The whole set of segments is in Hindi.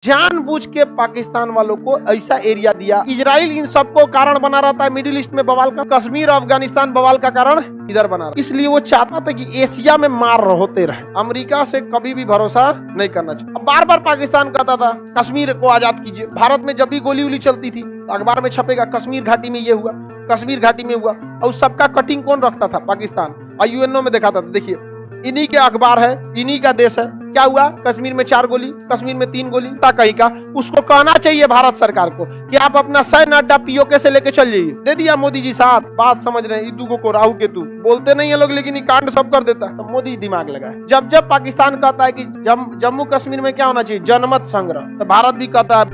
जानबूझ के पाकिस्तान वालों को ऐसा एरिया दिया। इजराइल इन सबको कारण बना रहा था मिडिल ईस्ट में बवाल का, कश्मीर अफगानिस्तान बवाल का कारण इधर बना रहा, इसलिए वो चाहता था कि एशिया में मार होते रहे। अमेरिका से कभी भी भरोसा नहीं करना चाहिए। अब बार बार पाकिस्तान कहता था कश्मीर को आजाद कीजिए। भारत में जब भी गोली उली चलती थी तो अखबार में छपेगा कश्मीर घाटी में ये हुआ, कश्मीर घाटी में हुआ, और सबका कटिंग कौन रखता था? पाकिस्तान। और यूएनओ में दिखाता था, देखिए इन्हीं के अखबार है, इन्हीं का देश है। क्या हुआ? कश्मीर में 4 गोली, कश्मीर में 3 गोली, कहीं का। उसको कहना चाहिए भारत सरकार को कि आप अपना सैन्य अड्डा पीओके से लेके चल जाइए। दे दिया मोदी जी साथ। बात समझ रहे हैं? इदू को राहु केतु बोलते नहीं है लोग, लेकिन ये कांड सब कर देता है। तो मोदी दिमाग लगा है। जब जब पाकिस्तान कहता है कि जम्मू कश्मीर में क्या होना चाहिए? जनमत संग्रह, तो भारत भी कहता है।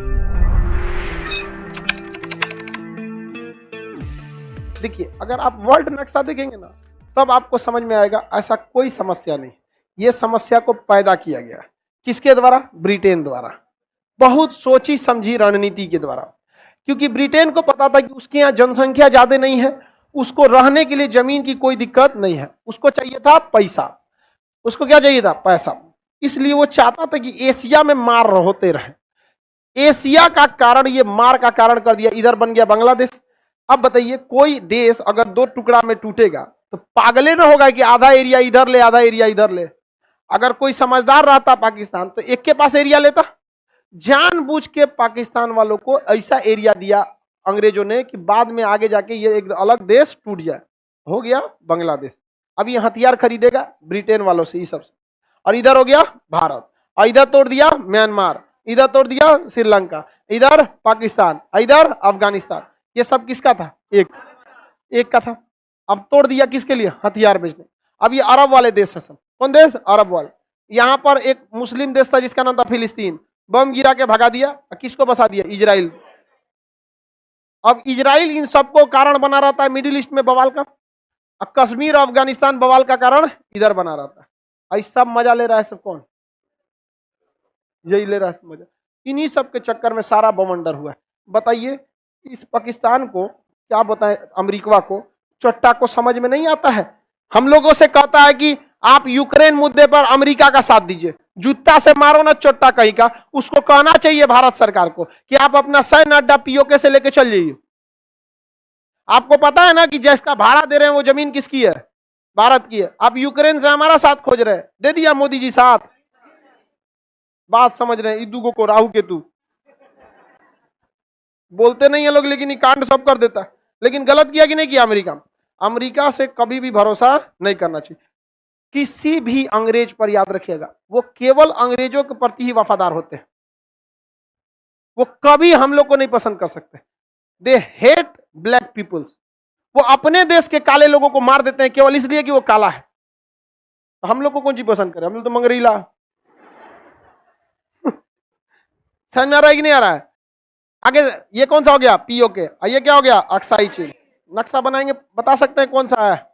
देखिए, अगर आप वर्ल्ड नक्शा देखेंगे ना, तब आपको समझ में आएगा ऐसा कोई समस्या नहीं। ये समस्या को पैदा किया गया किसके द्वारा? ब्रिटेन द्वारा। बहुत सोची समझी रणनीति के द्वारा। क्योंकि ब्रिटेन को पता था कि उसके यहाँ जनसंख्या ज्यादा नहीं है, उसको रहने के लिए जमीन की कोई दिक्कत नहीं है, उसको चाहिए था पैसा। उसको क्या चाहिए था? पैसा। इसलिए वो चाहता था कि एशिया में मार होते रहे। एशिया का कारण, ये मार का कारण कर दिया। इधर बन गया बांग्लादेश। अब बताइए, कोई देश अगर 2 टुकड़ा में टूटेगा तो पागले ना होगा कि आधा एरिया इधर ले, आधा एरिया इधर ले। अगर कोई समझदार रहता पाकिस्तान तो एक के पास एरिया लेता। जानबूझ के पाकिस्तान वालों को ऐसा एरिया दिया अंग्रेजों ने कि बाद में आगे जाके ये एक अलग देश टूट जाए। हो गया बांग्लादेश। अब ये हथियार खरीदेगा ब्रिटेन वालों से, ये सबसे। और इधर हो गया भारत, और इधर तोड़ दिया म्यांमार, इधर तोड़ दिया श्रीलंका, इधर पाकिस्तान, इधर अफगानिस्तान। ये सब किसका था? एक का था। अब तोड़ दिया किसके लिए? हथियार बेचने। अब ये अरब वाले देश है सब। कौन देश? अरब वाले। यहाँ पर एक मुस्लिम देश था जिसका नाम था फिलिस्तीन, बम गिरा के भगा दिया। किसको बसा दिया? इजराइल। अब इजराइल इन सबको कारण बना रहता है मिडिल ईस्ट में बवाल का। अब कश्मीर अफगानिस्तान बवाल का कारण इधर बना रहता है। इस सब मजा ले रहा है सब कौन? यही ले रहा है मजा। इन्हीं सब के चक्कर में सारा बवंडर हुआ है। बताइए, इस पाकिस्तान को क्या बताएं, अमेरिका को, चट्टा को समझ में नहीं आता है। हम लोगों से कहता है कि आप यूक्रेन मुद्दे पर अमेरिका का साथ दीजिए। जूता से मारो ना चट्टा कहीं का। उसको कहना चाहिए भारत सरकार को कि आप अपना सैन्य अड्डा पीओके से लेके चल जाइए। आपको पता है ना कि जिसका भाड़ा दे रहे हैं वो जमीन किसकी है? भारत की है। आप यूक्रेन से हमारा साथ खोज रहे हैं। दे दिया मोदी जी साथ। बात समझ रहे हैं? इदू को राहु केतु बोलते नहीं है लोग, लेकिन ये कांड सब कर देता है। लेकिन गलत किया कि नहीं किया? अमेरिका से कभी भी भरोसा नहीं करना चाहिए। किसी भी अंग्रेज पर याद रखिएगा, वो केवल अंग्रेजों के प्रति ही वफादार होते हैं। वो कभी हम लोग को नहीं पसंद कर सकते। They hate black peoples. वो अपने देश के काले लोगों को मार देते हैं केवल इसलिए कि वो काला है। तो हम लोग को कौन चीज पसंद करे? हम लोग तो मंगरीला। समझ में आ रहा है कि नहीं आ रहा है? आगे ये कौन सा हो गया? पीओके। ये क्या हो गया? अक्साई चीन। नक्शा बनाएंगे, बता सकते हैं कौन सा है?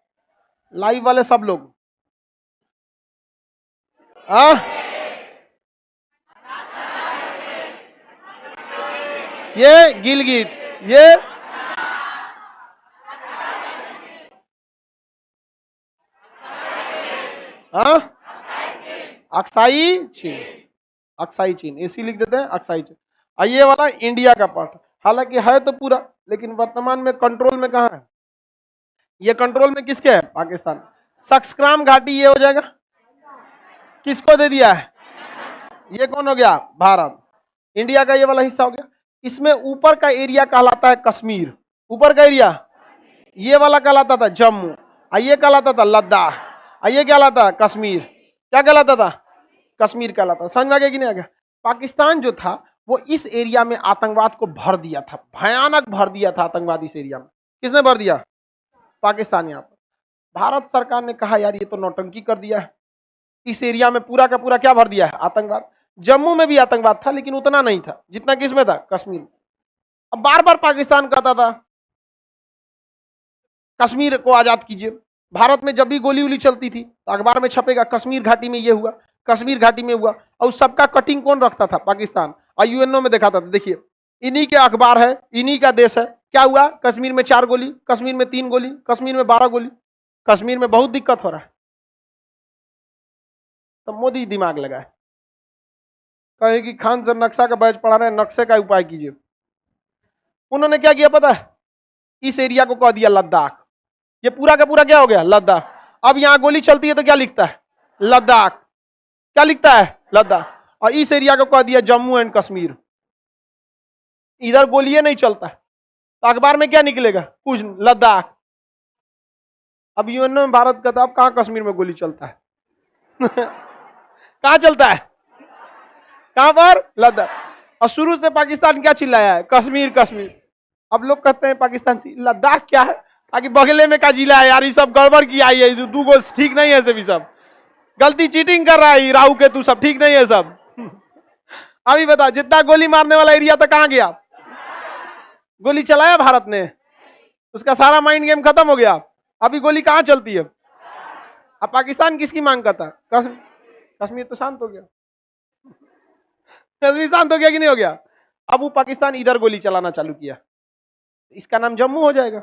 लाइव वाले सब लोग। ये गिलगिट, ये अक्साई चीन। अक्साई चीन ऐसी लिख देते हैं, अक्साई चीन। ये वाला इंडिया का पार्ट, हालांकि है तो पूरा, लेकिन वर्तमान में कंट्रोल में कहां है? ये कंट्रोल में किसके है? पाकिस्तान। सक्सक्राम घाटी ये हो जाएगा। किसको दे दिया है? ये कौन हो गया? भारत। इंडिया का ये वाला हिस्सा हो गया। इसमें ऊपर का एरिया कहलाता है कश्मीर। ऊपर का एरिया ये वाला कहलाता था जम्मू। ये कहलाता था लद्दाख। ये क्या कहलाता है? कश्मीर। क्या कहलाता था? कश्मीर कहलाता। समझ में आ गया कि नहीं आ गया? पाकिस्तान जो था वो इस एरिया में आतंकवाद को भर दिया था, भयानक भर दिया था आतंकवाद इस एरिया में। किसने भर दिया? पाकिस्तान। यहाँ पर भारत सरकार ने कहा यार ये तो नौटंकी कर दिया है। इस एरिया में पूरा का पूरा क्या भर दिया है? आतंकवाद। जम्मू में भी आतंकवाद था, लेकिन उतना नहीं था जितना किसमें था? कश्मीर में। अब बार बार पाकिस्तान कहता था कश्मीर को आजाद कीजिए। भारत में जब भी गोली उली चलती थी तो अखबार में छपेगा कश्मीर घाटी में ये हुआ, कश्मीर घाटी में हुआ, और सबका कटिंग कौन रखता था? पाकिस्तान। और यूएनओ में दिखाता था, देखिए इन्हीं के अखबार है, इन्हीं का देश है। क्या हुआ? कश्मीर में 4 गोली, कश्मीर में 3 गोली, कश्मीर में 12 गोली। कश्मीर में बहुत दिक्कत हो रहा है। तो मोदी दिमाग लगाए। कहे कि खान सर नक्शा का बैच पढ़ा रहे हैं, नक्शे का उपाय कीजिए। उन्होंने क्या किया पता है, इस एरिया को कह दिया लद्दाख। ये पूरा का पूरा क्या हो गया, लद्दाख। अब यहां गोली चलती है तो क्या लिखता है, लद्दाख। क्या लिखता है, लद्दाख। और इस एरिया को कह दिया जम्मू एंड कश्मीर। इधर गोली नहीं चलता है तो अखबार में क्या निकलेगा, कुछ लद्दाख। अब यूएनओ में भारत का था, अब कहां कश्मीर में गोली चलता है कहां चलता है, कहां पर, लद्दाख। और शुरू से पाकिस्तान क्या चिल्लाया है, कश्मीर कश्मीर। अब लोग कहते हैं पाकिस्तान से लद्दाख क्या है, ताकि बगले में का जिला है यार, ये सब गड़बड़ किया है, दू गो ठीक नहीं है, सभी सब गलती, चीटिंग कर रहा है राहु केतु, सब ठीक नहीं है सब अभी बता, जितना गोली मारने वाला एरिया था कहां गया, गोली चलाया भारत ने, उसका सारा माइंड गेम खत्म हो गया। अभी गोली कहां चलती है। अब पाकिस्तान किसकी मांग करता है, कश्मीर तो शांत हो गया, कश्मीर शांत हो गया कि नहीं हो गया। अब वो पाकिस्तान इधर गोली चलाना चालू किया, इसका नाम जम्मू हो जाएगा,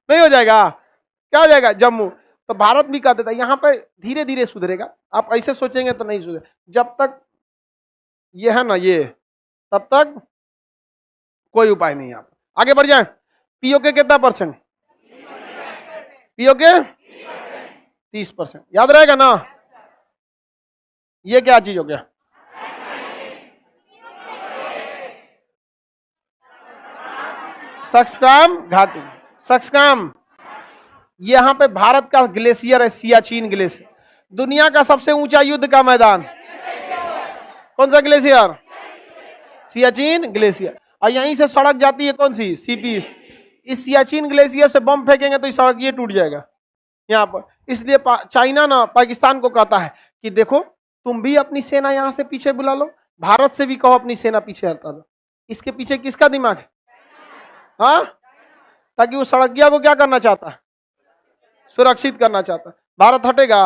नहीं हो जाएगा, क्या हो जाएगा, जम्मू। तो भारत भी कह देता है यहां पर धीरे धीरे सुधरेगा। आप ऐसे सोचेंगे तो नहीं सुधरे, जब तक ये है ना ये, तब तक कोई उपाय नहीं। आप आगे बढ़ जाए। पीओके कितना परसेंट, पीओके 30%, याद रहेगा ना। ये क्या चीज हो गया, सक्सकाम घाटी, सक्सकाम। यहां पे भारत का ग्लेशियर है, सियाचिन ग्लेशियर। दुनिया का सबसे ऊंचा युद्ध का मैदान कौन सा ग्लेशियर, सियाचिन ग्लेशियर। और यहीं से सड़क जाती है कौन सी, सीपी। इस सियाचिन ग्लेशियर से बम फेंकेंगे तो इस सड़क ये टूट जाएगा यहाँ पर। इसलिए चाइना ना पाकिस्तान को कहता है कि देखो तुम भी अपनी सेना यहां से पीछे बुला लो, भारत से भी कहो अपनी सेना पीछे हटा दो। इसके पीछे किसका दिमाग है, हाँ, ताकि वो सड़किया को क्या करना चाहता है, सुरक्षित करना चाहता है। भारत हटेगा,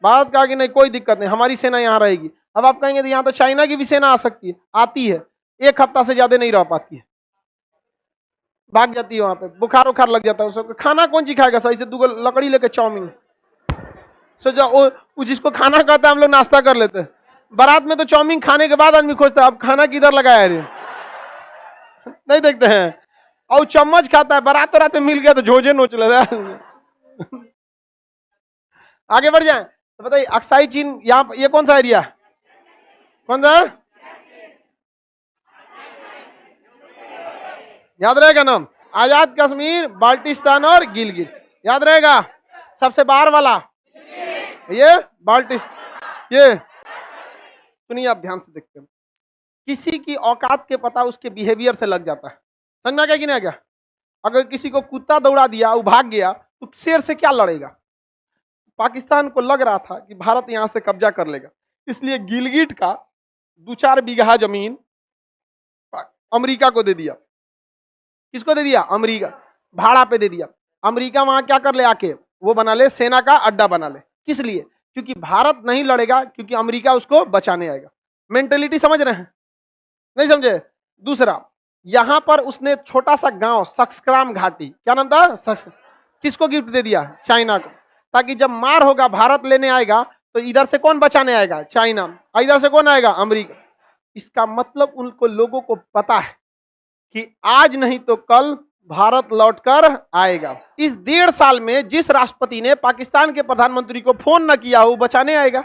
भारत कहा कि नहीं कोई दिक्कत नहीं, हमारी सेना यहाँ रहेगी। अब आप कहेंगे तो यहाँ तो चाइना की भी सेना आ सकती है, आती है, एक हफ्ता से ज्यादा नहीं रह पाती है, भाग जाती है वहां पे, बुखार उखार लग जाता है उसको। खाना कौन सी खाएगा, सही से 2 लकड़ी लेके चाउमीन सोचा, वो जिसको खाना कहता है हम लोग नाश्ता कर लेते हैं, बारात में तो चाउमीन खाने के बाद आदमी खोजता है अब खाना किधर लगाया रे नहीं देखते हैं। और चम्मच खाता है, बारात रात में मिल गया तो झोझे नोच लेता है आगे बढ़ जाए तो बताइए, अक्साई चीन, यहाँ ये कौन सा एरिया, कौन सा, याद रहेगा नाम, आजाद कश्मीर, बाल्टिस्तान और गिलगिट, याद रहेगा। सबसे बाहर वाला ये बाल्टिस्तान। ये सुनिए, आप ध्यान से देखते हैं, किसी की औकात के पता उसके बिहेवियर से लग जाता है, समझ में आ गया कि नहीं आ गया। अगर किसी को कुत्ता दौड़ा दिया, वो भाग गया, तो शेर से क्या लड़ेगा। पाकिस्तान को लग रहा था कि भारत यहां से कब्जा कर लेगा, इसलिए गिलगिट का 2-4 बीघा जमीन अमेरिका को दे दिया। किसको दे दिया, अमेरिका, भाड़ा पे दे दिया। अमेरिका वहां क्या कर ले, आके वो बना ले, सेना का अड्डा बना ले। किस लिए, क्योंकि भारत नहीं लड़ेगा, क्योंकि अमेरिका उसको बचाने आएगा। मेंटेलिटी समझ रहे हैं, नहीं समझे। दूसरा, यहां पर उसने छोटा सा गांव सक्सक्राम घाटी, क्या नाम था, किसको गिफ्ट दे दिया, चाइना को, ताकि जब मार होगा भारत लेने आएगा तो इधर से कौन बचाने आएगा, चाइना, और इधर से कौन आएगा, अमेरिका। इसका मतलब उनको लोगों को पता है कि आज नहीं तो कल भारत लौटकर आएगा। इस 1.5 साल में जिस राष्ट्रपति ने पाकिस्तान के प्रधानमंत्री को फोन न किया हो, बचाने आएगा।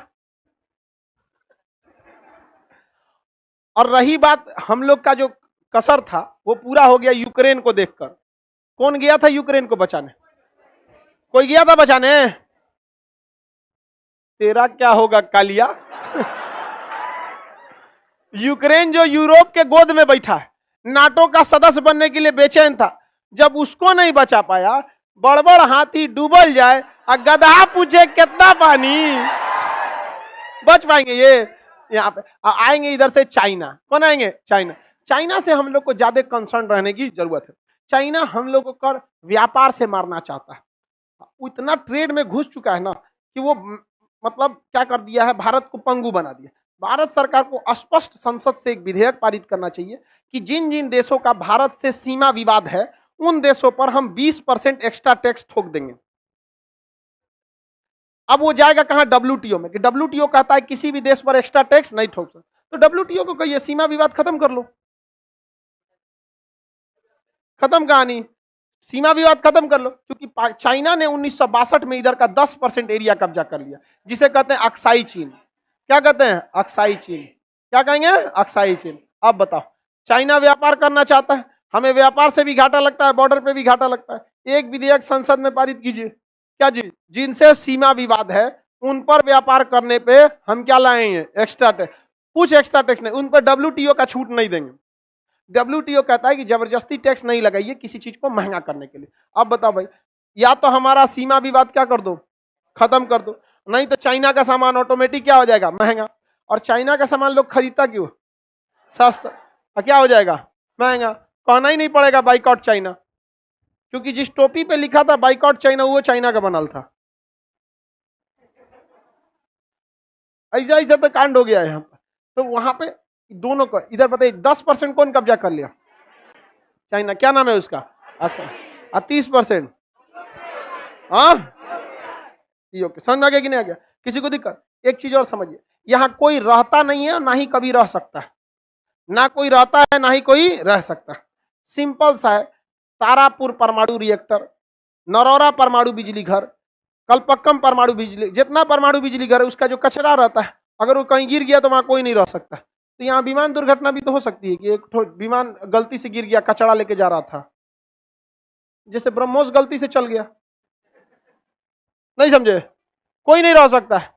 और रही बात हम लोग का जो कसर था, वो पूरा हो गया यूक्रेन को देखकर। कौन गया था यूक्रेन को बचाने, कोई गया था बचाने। तेरा क्या होगा कालिया यूक्रेन जो यूरोप के गोद में बैठा है, नाटो का सदस्य बनने के लिए बेचैन था, जब उसको नहीं बचा पाया, बड़बड़ हाथी डूबल जाए और गधा पूछे कितना पानी, बच पाएंगे ये। यहाँ पे आएंगे इधर से चाइना, कौन आएंगे, चाइना। चाइना से हम लोग को ज्यादा कंसर्न रहने की जरूरत है। चाइना हम लोगों को व्यापार से मारना चाहता है, इतना ट्रेड में घुस चुका है ना कि वो मतलब क्या कर दिया है, भारत को पंगु बना दिया। भारत सरकार को स्पष्ट संसद से एक विधेयक पारित करना चाहिए कि जिन जिन देशों का भारत से सीमा विवाद है, उन देशों पर हम 20% एक्स्ट्रा टैक्स ठोक देंगे। अब वो जाएगा कहां, WTO में, कि WTO कहता है किसी भी देश पर एक्स्ट्रा टैक्स नहीं ठोक सकते, तो WTO को कहिए सीमा विवाद खत्म कर लो, खत्म कहानी, सीमा विवाद खत्म कर लो। क्योंकि चाइना ने 1962 में इधर का 10% एरिया कब्जा कर लिया, जिसे कहते हैं अक्साई चीन। क्या कहते हैं, अक्साई चीन। क्या कहेंगे, अक्साई चीन। अब बताओ, चाइना व्यापार करना चाहता है, हमें व्यापार से भी घाटा लगता है, बॉर्डर पे भी घाटा लगता है। एक विधेयक संसद में पारित कीजिए, क्या जी, जिनसे सीमा विवाद है उन पर व्यापार करने पे हम क्या लाएंगे, एक्स्ट्रा टैक्स। कुछ एक्स्ट्रा टैक्स नहीं, उन पर WTO का छूट नहीं देंगे। WTO कहता है कि जबरदस्ती टैक्स नहीं लगाइए किसी चीज को महंगा करने के लिए। अब बताओ भाई, या तो हमारा सीमा विवाद क्या कर दो, खत्म कर दो, नहीं तो चाइना का सामान ऑटोमेटिक क्या हो जाएगा, महंगा। और चाइना का सामान लोग खरीदता क्यों, सस्ता, और क्या हो जाएगा, महंगा। कहना ही नहीं पड़ेगा बाइकआउट चाइना, क्योंकि जिस टोपी पे लिखा था बाइकआउट चाइना वो चाइना का बनल था। ऐसा ऐसा तो कांड हो गया है यहाँ पर। तो वहां पे दोनों को, इधर बताइए 10% कौन कब्जा कर लिया, चाइना। क्या नाम है उसका, अच्छा। 30%, हाँ, समझ में आ गया कि नहीं आ गया, किसी को दिक्कत। एक चीज और समझिए, यहाँ कोई रहता नहीं है, ना ही कभी रह सकता है, ना कोई रहता है ना ही कोई रह सकता। सिंपल सा है, तारापुर परमाणु रिएक्टर, नरौरा परमाणु बिजली घर, कलपक्कम परमाणु बिजली, जितना परमाणु बिजली घर है उसका जो कचरा रहता है, अगर वो कहीं गिर गया तो वहां कोई नहीं रह सकता। तो यहाँ विमान दुर्घटना भी तो हो सकती है कि एक विमान गलती से गिर गया, कचरा लेके जा रहा था, जैसे ब्रह्मोस गलती से चल गया, नहीं समझे, कोई नहीं रह सकता है।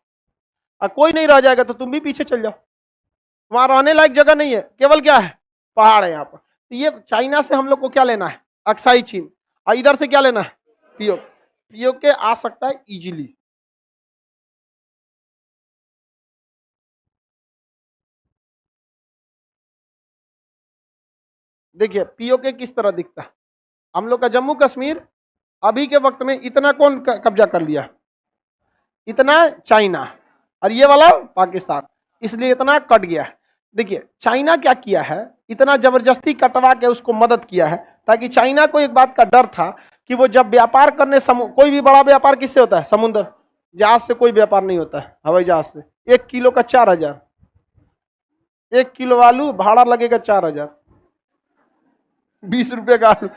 और कोई नहीं रह जाएगा तो तुम भी पीछे चल जाओ, वहां रहने लायक जगह नहीं है, केवल क्या है, पहाड़ है यहाँ पर। तो ये चाइना से हम लोग को क्या लेना है, अक्साई चीन, और इधर से क्या लेना है, POK आ सकता है इजीली। देखिए POK किस तरह दिखता है, हम लोग का जम्मू कश्मीर अभी के वक्त में इतना कौन कब्जा कर लिया, इतना चाइना, और ये वाला पाकिस्तान, इसलिए इतना कट गया है। देखिए चाइना क्या किया है, इतना जबरदस्ती कटवा के उसको मदद किया है, ताकि चाइना को एक बात का डर था कि वो जब व्यापार करने, कोई भी बड़ा व्यापार किससे होता है, समुद्र जहाज से कोई व्यापार नहीं होता है, हवाई जहाज से। 1 किलो का 4000, 1 किलो आलू भाड़ा लगेगा 4000, 20 रुपये का आलू,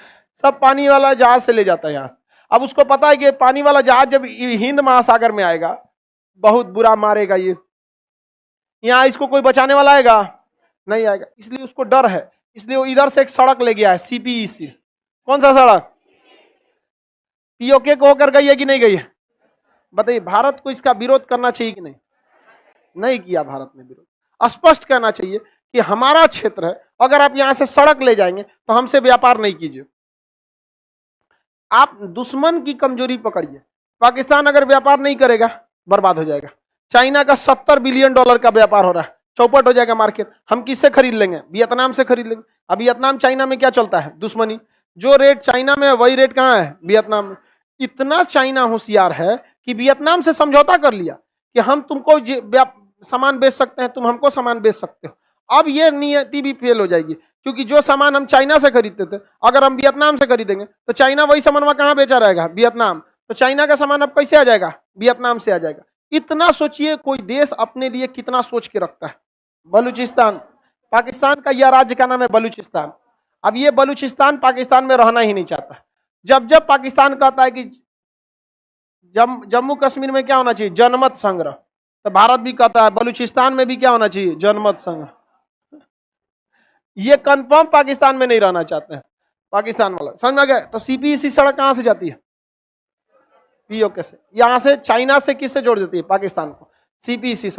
सब पानी वाला जहाज से ले जाता है यहाँ से। अब उसको पता है कि पानी वाला जहाज जब हिंद महासागर में आएगा बहुत बुरा मारेगा, ये यहाँ इसको कोई बचाने वाला आएगा, नहीं आएगा, इसलिए उसको डर है। इसलिए वो इधर से एक सड़क ले गया है, CPEC। कौन सा सड़क, POK को होकर गई है कि नहीं गई है, बताइए। भारत को इसका विरोध करना चाहिए कि नहीं, नहीं किया भारत ने विरोध। स्पष्ट कहना चाहिए कि हमारा क्षेत्र है, अगर आप यहां से सड़क ले जाएंगे तो हमसे व्यापार नहीं कीजिए। आप दुश्मन की कमजोरी पकड़िए, पाकिस्तान अगर व्यापार नहीं करेगा बर्बाद हो जाएगा। चाइना का $70 बिलियन का व्यापार हो रहा है, चौपट हो जाएगा मार्केट। हम किससे खरीद लेंगे, वियतनाम से खरीद लेंगे। अब वियतनाम चाइना में क्या चलता है, दुश्मनी। जो रेट चाइना में है वही रेट कहाँ है, वियतनाम में। इतना चाइना होशियार है कि वियतनाम से समझौता कर लिया कि हम तुमको सामान बेच सकते हैं, तुम हमको सामान बेच सकते हो। अब ये नीति भी फेल हो जाएगी, क्योंकि जो सामान हम चाइना से खरीदते थे अगर हम वियतनाम से खरीदेंगे तो चाइना वही सामान कहाँ बेचा रहेगा, वियतनाम। तो चाइना का सामान अब कैसे आ जाएगा, वियतनाम से आ जाएगा। इतना सोचिए कोई देश अपने लिए कितना सोच के रखता है। बलूचिस्तान, पाकिस्तान का यह राज्य का नाम है बलूचिस्तान। अब ये बलूचिस्तान पाकिस्तान में रहना ही नहीं चाहता। जब जब पाकिस्तान कहता है कि जम्मू कश्मीर में क्या होना चाहिए, जनमत संग्रह, तो भारत भी कहता है बलूचिस्तान में भी क्या होना चाहिए, जनमत संग्रह। ये कंफर्म पाकिस्तान में नहीं रहना चाहते हैं पाकिस्तान वाला, समझ में आ गया। तो CPEC सड़क कहां से जाती है, POK से। यहां से चाइना से किससे जोड़ देती है, पाकिस्तान को, CPEC सड़क।